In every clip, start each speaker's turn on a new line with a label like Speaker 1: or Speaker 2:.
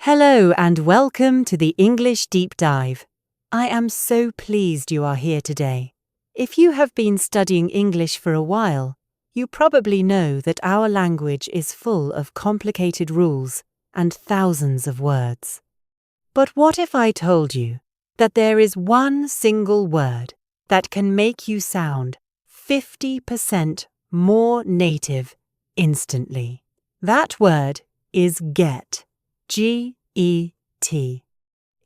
Speaker 1: Hello and welcome to the English Deep Dive. I am so pleased you are here today. If you have been studying English for a while, you probably know that our language is full of complicated rules and thousands of words. But what if I told you that there is one single word that can make you sound 50% more native instantly? That word is get. G-E-T.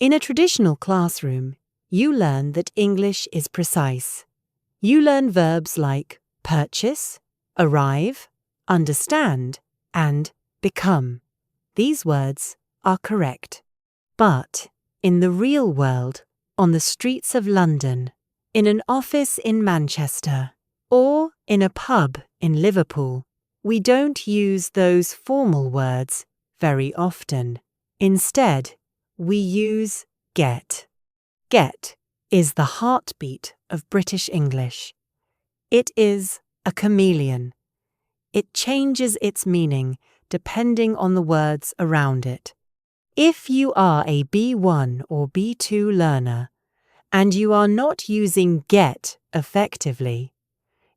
Speaker 1: In a traditional classroom, you learn that English is precise. You learn verbs like purchase, arrive, understand, and become. These words are correct. But in the real world, on the streets of London, in an office in Manchester, or in a pub in Liverpool, we don't use those formal words very often. Instead, we use get. Get is the heartbeat of British English. It is a chameleon. It changes its meaning depending on the words around it. If you are a B1 or B2 learner and you are not using get effectively,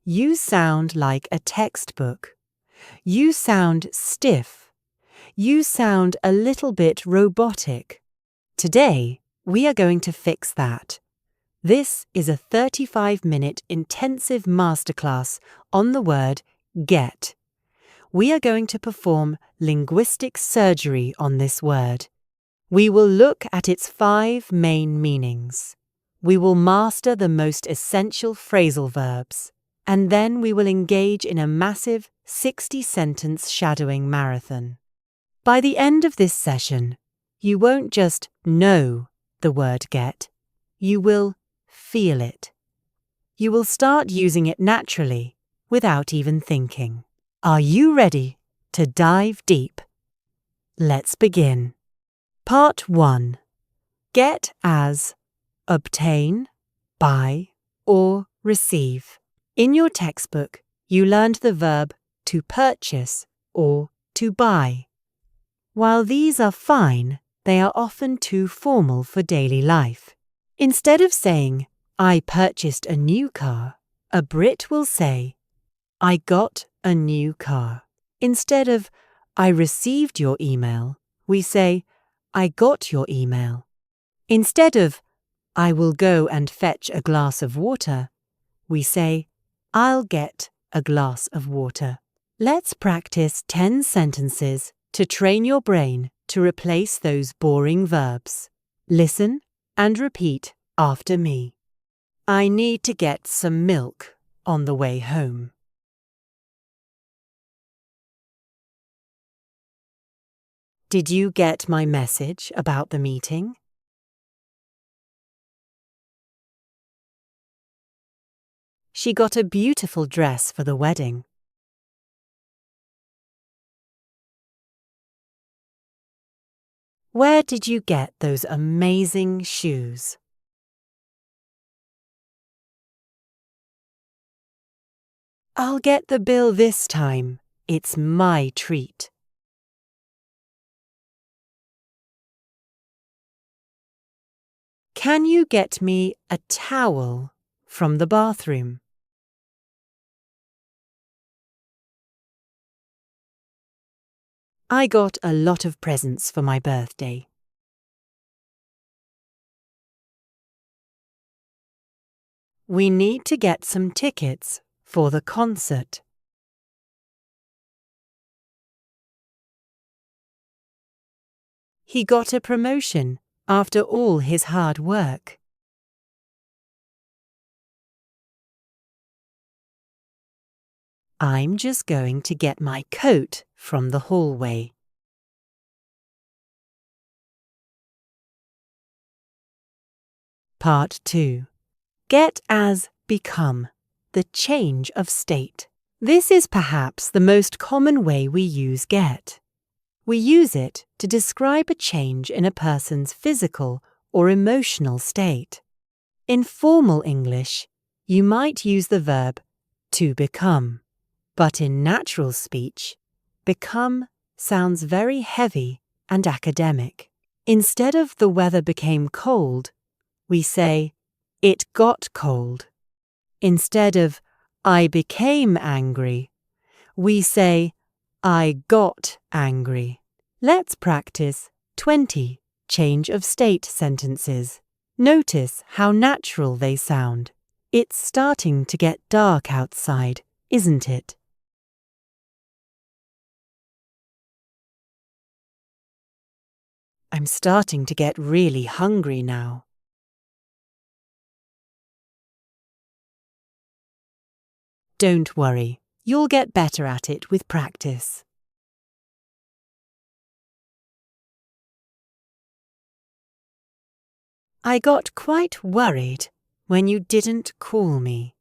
Speaker 1: you sound like a textbook. You sound stiff. You sound a little bit robotic. Today, we are going to fix that. This is a 35-minute intensive masterclass on the word get. We are going to perform linguistic surgery on this word. We will look at its 5 main meanings. We will master the most essential phrasal verbs, and then we will engage in a massive 60-sentence shadowing marathon. By the end of this session, you won't just know the word get, you will feel it. You will start using it naturally without even thinking. Are you ready to dive deep? Let's begin. Part 1. Get as obtain, buy, or receive. In your textbook, you learned the verb to purchase or to buy. While these are fine, they are often too formal for daily life. Instead of saying, I purchased a new car, a Brit will say, I got a new car. Instead of, I received your email, we say, I got your email. Instead of, I will go and fetch a glass of water, we say, I'll get a glass of water. Let's practice 10 sentences to train your brain to replace those boring verbs. Listen and repeat after me. I need to get some milk on the way home. Did you get my message about the meeting? She got a beautiful dress for the wedding. Where did you get those amazing shoes? I'll get the bill this time. It's my treat. Can you get me a towel from the bathroom? I got a lot of presents for my birthday. We need to get some tickets for the concert. He got a promotion after all his hard work. I'm just going to get my coat from the hallway. Part 2. Get as become, the change of state. This is perhaps the most common way we use get. We use it to describe a change in a person's physical or emotional state. In formal English, you might use the verb to become. But in natural speech, become sounds very heavy and academic. Instead of the weather became cold, we say, it got cold. Instead of I became angry, we say, I got angry. Let's practice 20 change of state sentences. Notice how natural they sound. It's starting to get dark outside, isn't it? I'm starting to get really hungry now. Don't worry, you'll get better at it with practice. I got quite worried when you didn't call me.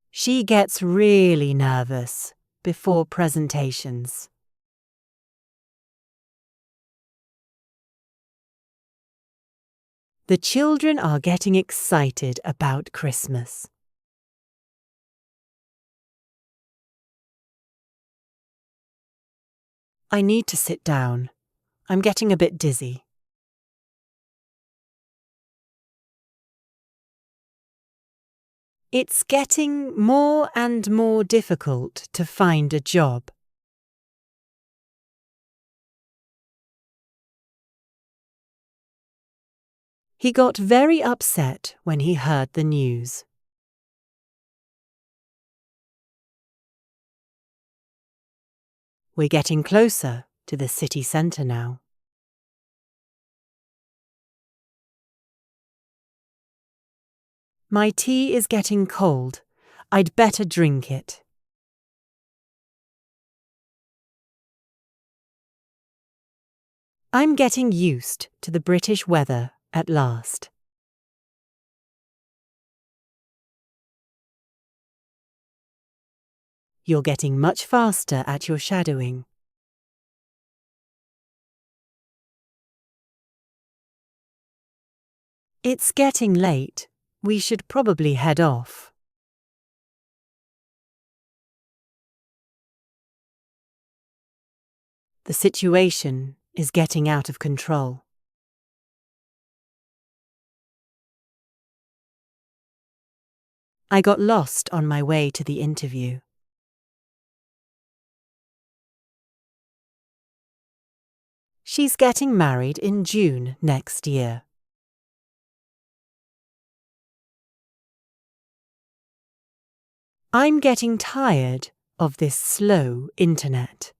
Speaker 1: She gets really nervous before presentations. The children are getting excited about Christmas. I need to sit down. I'm getting a bit dizzy. It's getting more and more difficult to find a job. He got very upset when he heard the news. We're getting closer to the city centre now. My tea is getting cold. I'd better drink it. I'm getting used to the British weather at last. You're getting much faster at your shadowing. It's getting late. We should probably head off. The situation is getting out of control. I got lost on my way to the interview. She's getting married in June next year. I'm getting tired of this slow internet.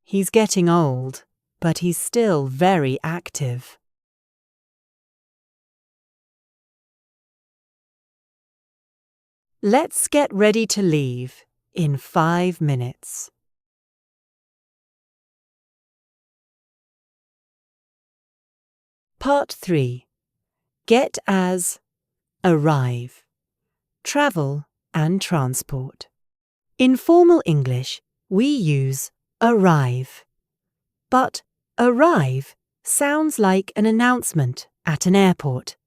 Speaker 1: He's getting old, but he's still very active. Let's get ready to leave in 5 minutes. Part 3. Get as, arrive, travel and transport. In formal English, we use arrive. But arrive sounds like an announcement at an airport.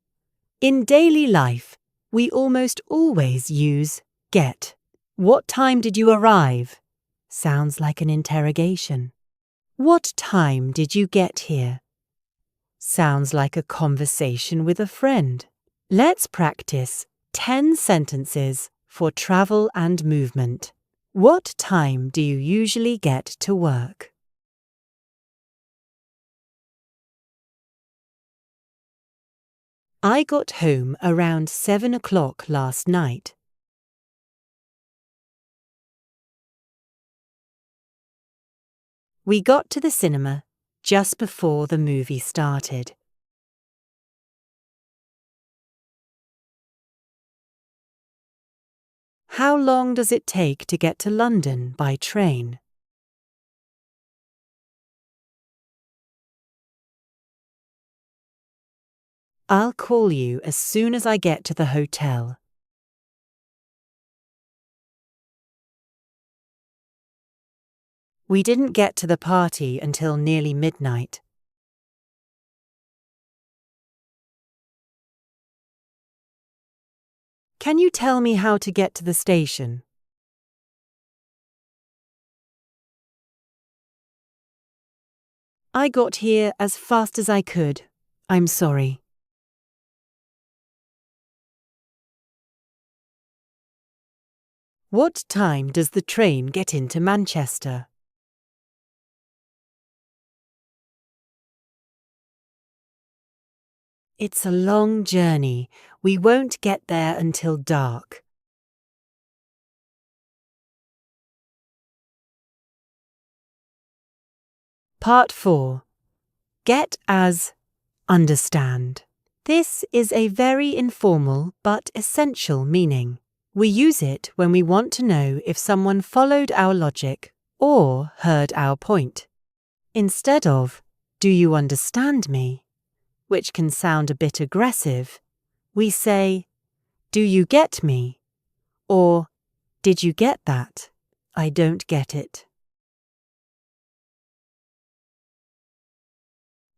Speaker 1: In daily life, we almost always use get. What time did you arrive? Sounds like an interrogation. What time did you get here? Sounds like a conversation with a friend. Let's practice 10 sentences for travel and movement. What time do you usually get to work? I got home around 7 o'clock last night. We got to the cinema just before the movie started. How long does it take to get to London by train? I'll call you as soon as I get to the hotel. We didn't get to the party until nearly midnight. Can you tell me how to get to the station? I got here as fast as I could. I'm sorry. What time does the train get into Manchester? It's a long journey. We won't get there until dark. Part 4. Get as understand. This is a very informal but essential meaning. We use it when we want to know if someone followed our logic or heard our point. Instead of, "Do you understand me?" which can sound a bit aggressive, we say, "Do you get me?" or "Did you get that? I don't get it."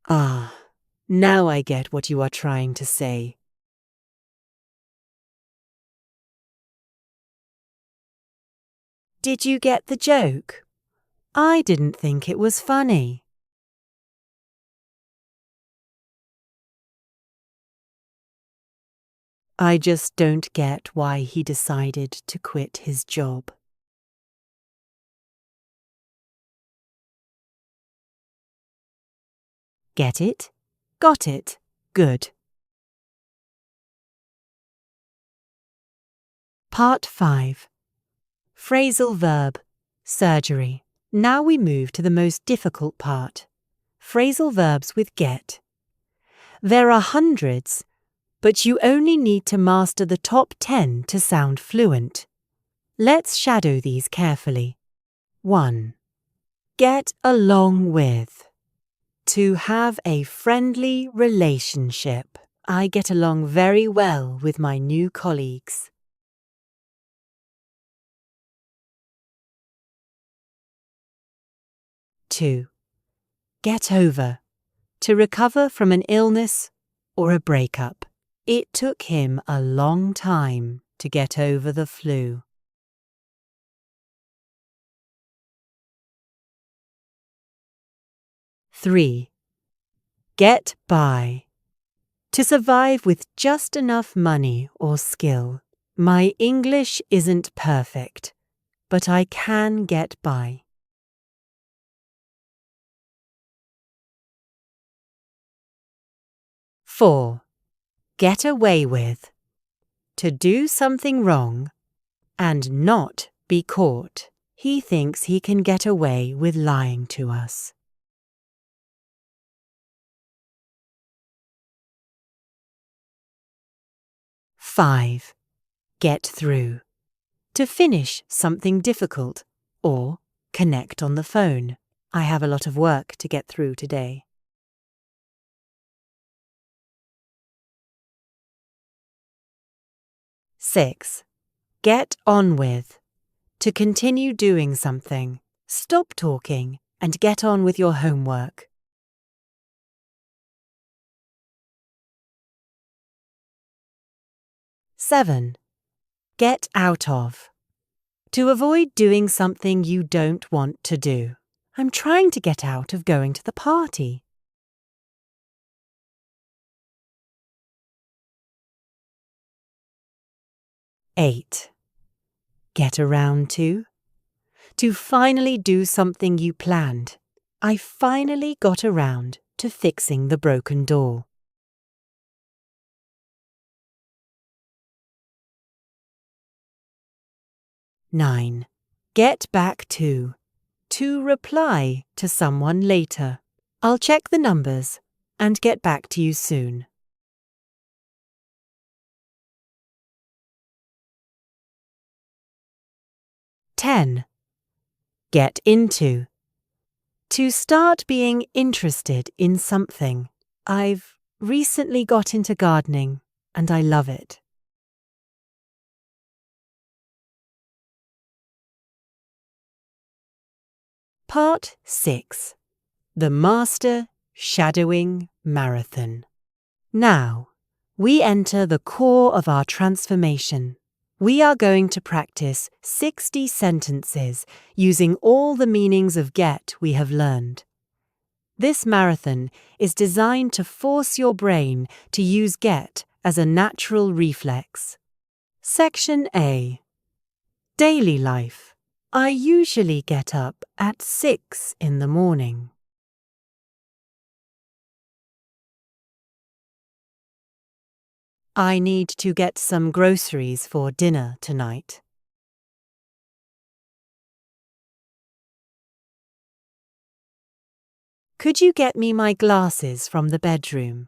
Speaker 1: Ah, now I get what you are trying to say. Did you get the joke? I didn't think it was funny. I just don't get why he decided to quit his job. Get it? Got it. Good. Part 5. Phrasal verb, surgery. Now we move to the most difficult part. Phrasal verbs with get. There are hundreds, but you only need to master the top 10 to sound fluent. Let's shadow these carefully. 1. Get along with. To have a friendly relationship. I get along very well with my new colleagues. 2. Get over. To recover from an illness or a breakup. It took him a long time to get over the flu. 3. Get by. To survive with just enough money or skill. My English isn't perfect, but I can get by. 4. Get away with. To do something wrong and not be caught. He thinks he can get away with lying to us. 5. Get through. To finish something difficult or connect on the phone. I have a lot of work to get through today. 6. Get on with. To continue doing something. Stop talking and get on with your homework. 7. Get out of. To avoid doing something you don't want to do. I'm trying to get out of going to the party. 8. Get around to. To finally do something you planned. I finally got around to fixing the broken door. 9. Get back to. To reply to someone later. I'll check the numbers and get back to you soon. 10. Get into. To start being interested in something. I've recently got into gardening and I love it. Part 6. The Master Shadowing Marathon. Now, We enter the core of our transformation. We are going to practice 60 sentences using all the meanings of get we have learned. This marathon is designed to force your brain to use get as a natural reflex. Section A. Daily life. I usually get up at 6 in the morning. I need to get some groceries for dinner tonight. Could you get me my glasses from the bedroom?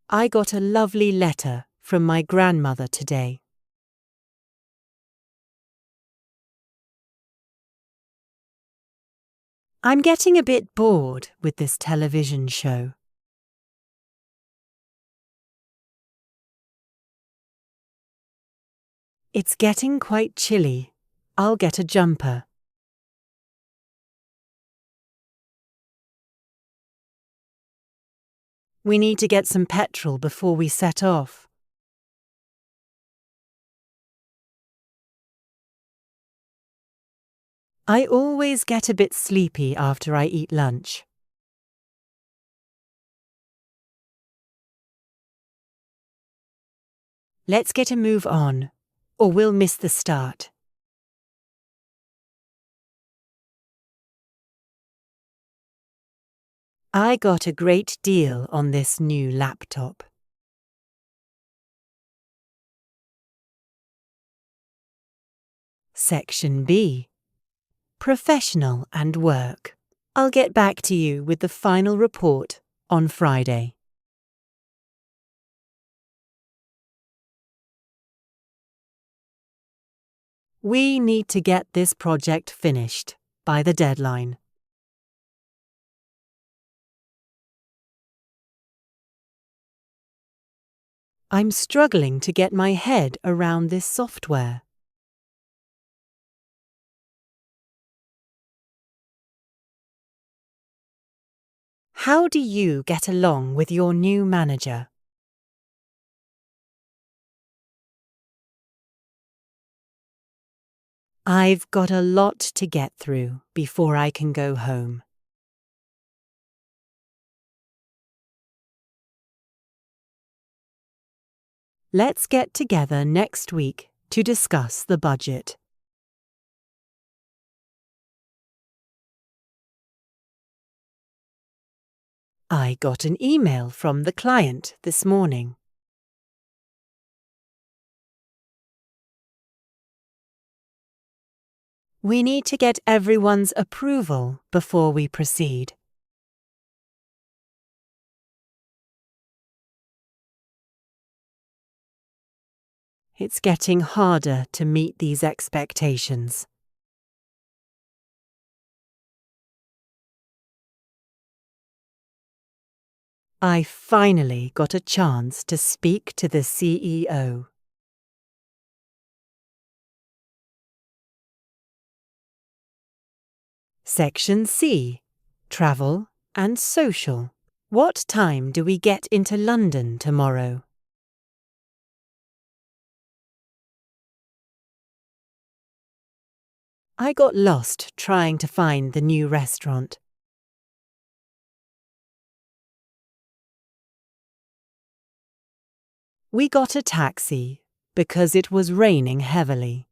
Speaker 1: I got a lovely letter from my grandmother today. I'm getting a bit bored with this television show. It's getting quite chilly. I'll get a jumper. We need to get some petrol before we set off. I always get a bit sleepy after I eat lunch. Let's get a move on, or we'll miss the start. I got a great deal on this new laptop. Section B. Professional and work. I'll get back to you with the final report on Friday. We need to get this project finished by the deadline. I'm struggling to get my head around this software. How do you get along with your new manager? I've got a lot to get through before I can go home. Let's get together next week to discuss the budget. I got an email from the client this morning. We need to get everyone's approval before we proceed. It's getting harder to meet these expectations. I finally got a chance to speak to the CEO. Section C. Travel and social. What time do we get into London tomorrow? I got lost trying to find the new restaurant. We got a taxi because it was raining heavily.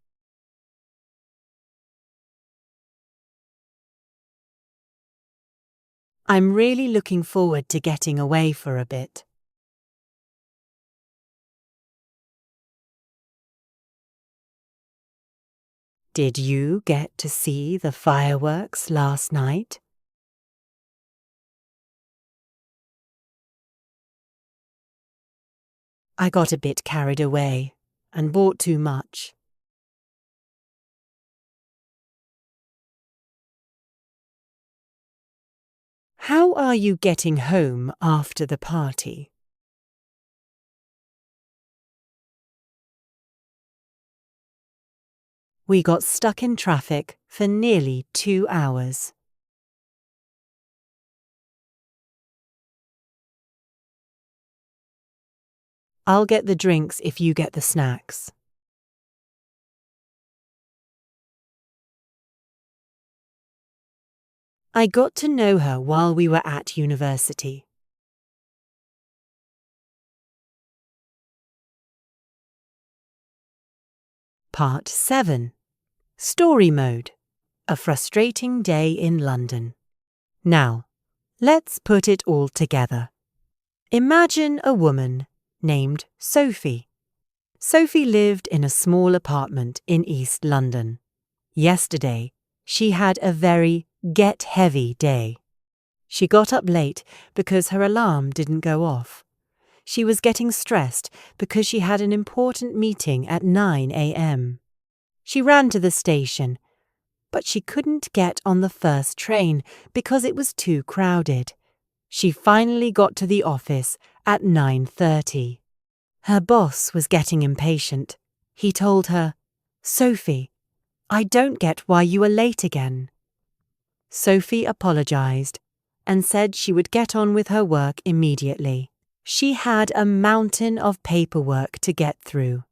Speaker 1: I'm really looking forward to getting away for a bit. Did you get to see the fireworks last night? I got a bit carried away and bought too much. How are you getting home after the party? We got stuck in traffic for nearly 2 hours. I'll get the drinks if you get the snacks. I got to know her while we were at university. Part 7. Story Mode. A frustrating day in London. Now, let's put it all together. Imagine a woman named Sophie. Sophie lived in a small apartment in East London. Yesterday, she had a very get-heavy day. She got up late because her alarm didn't go off. She was getting stressed because she had an important meeting at 9 a.m. She ran to the station, but she couldn't get on the first train because it was too crowded. She finally got to the office at 9:30. Her boss was getting impatient. He told her, "Sophie, I don't get why you are late again." Sophie apologized and said she would get on with her work immediately. She had a mountain of paperwork to get through.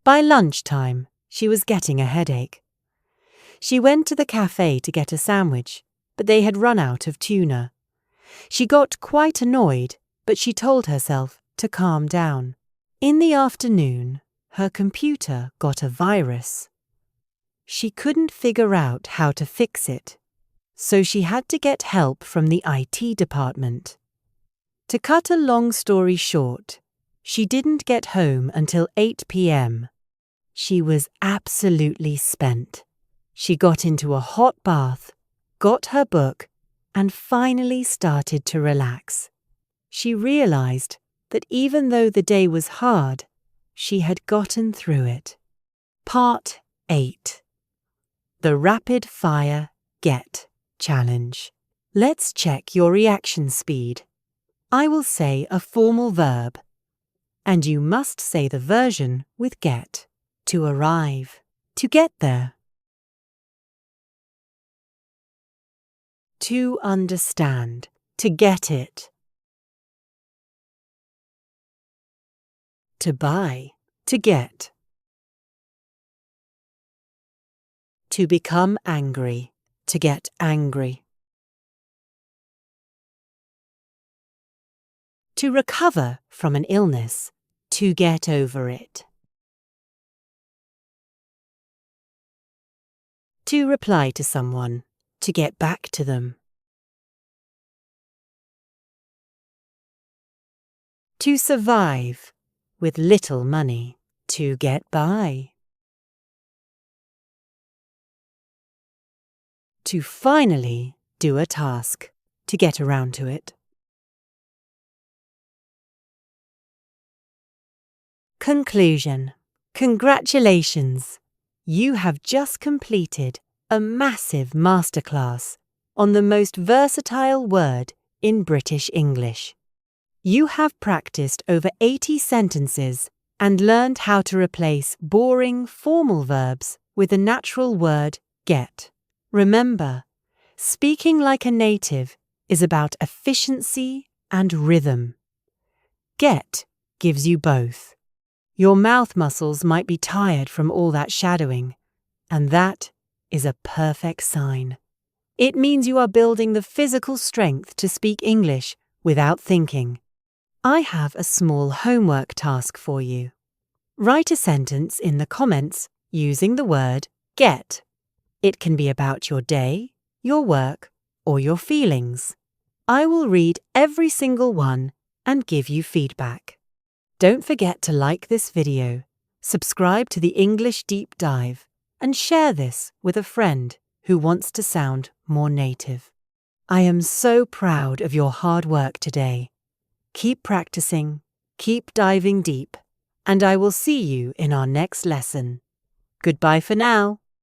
Speaker 1: By lunchtime, she was getting a headache. She went to the cafe to get a sandwich, but they had run out of tuna. She got quite annoyed, but she told herself to calm down. In the afternoon, her computer got a virus. She couldn't figure out how to fix it, so she had to get help from the IT department. To cut a long story short, she didn't get home until 8 p.m. She was absolutely spent. She got into a hot bath, got her book, and finally started to relax. She realized that even though the day was hard, she had gotten through it. Part 8. The Rapid Fire Get Challenge. Let's check your reaction speed. I will say a formal verb, and you must say the version with get. To arrive. To get there. To understand. To get it. To buy. To get. To become angry. To get angry. To recover from an illness. To get over it. To reply to someone. To get back to them. To survive with little money. To get by. To finally do a task. To get around to it. Conclusion. Congratulations! You have just completed a massive masterclass on the most versatile word in British English. You have practiced over 80 sentences and learned how to replace boring formal verbs with the natural word get. Remember, speaking like a native is about efficiency and rhythm. Get gives you both. Your mouth muscles might be tired from all that shadowing, and that is a perfect sign. It means you are building the physical strength to speak English without thinking. I have a small homework task for you. Write a sentence in the comments using the word get. It can be about your day, your work, or your feelings. I will read every single one and give you feedback. Don't forget to like this video, subscribe to the English Deep Dive, and share this with a friend who wants to sound more native. I am so proud of your hard work today. Keep practicing, keep diving deep, and I will see you in our next lesson. Goodbye for now.